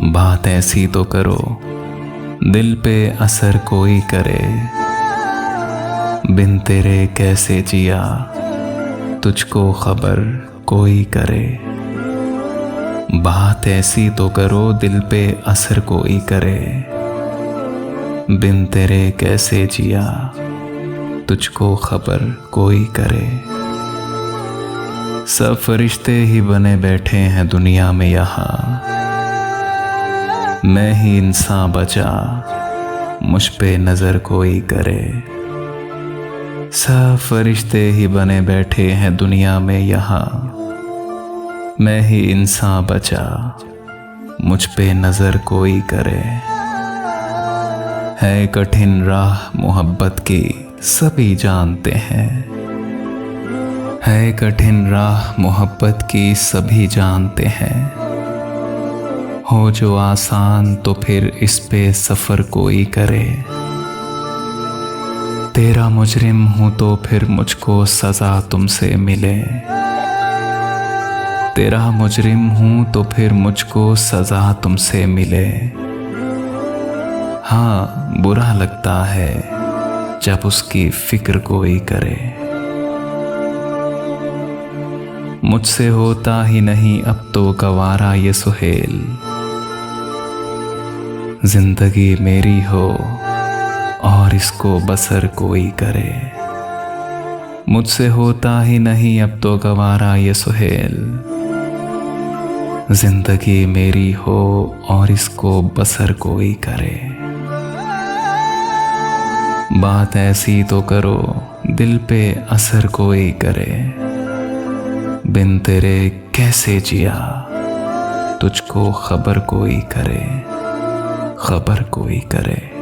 बात ऐसी तो करो दिल पे असर कोई करे। बिन तेरे कैसे जिया तुझको खबर कोई करे। बात ऐसी तो करो दिल पे असर कोई करे। बिन तेरे कैसे जिया तुझको खबर कोई करे। सब फरिश्ते ही बने बैठे हैं दुनिया में यहाँ, मैं ही इंसान बचा मुझ पे नजर कोई करे। सब फरिश्ते ही बने बैठे हैं दुनिया में यहाँ, मैं ही इंसान बचा मुझ पे नजर कोई करे। है कठिन राह मोहब्बत की सभी जानते हैं, है कठिन राह मोहब्बत की सभी जानते हैं। हो जो आसान तो फिर इस पे सफर कोई करे। तेरा मुजरिम हूं तो फिर मुझको सजा तुमसे मिले। तेरा मुजरिम हूं तो फिर मुझको सजा तुमसे मिले। हाँ, बुरा लगता है जब उसकी फिक्र कोई करे। मुझसे होता ही नहीं अब तो गवारा ये सुहेल। जिंदगी मेरी हो और इसको बसर कोई करे। मुझसे होता ही नहीं अब तो गवारा ये सुहेल। जिंदगी मेरी हो और इसको बसर कोई करे। बात ऐसी तो करो दिल पे असर कोई करे। बिन तेरे कैसे जिया तुझको खबर कोई करे, खबर कोई करे।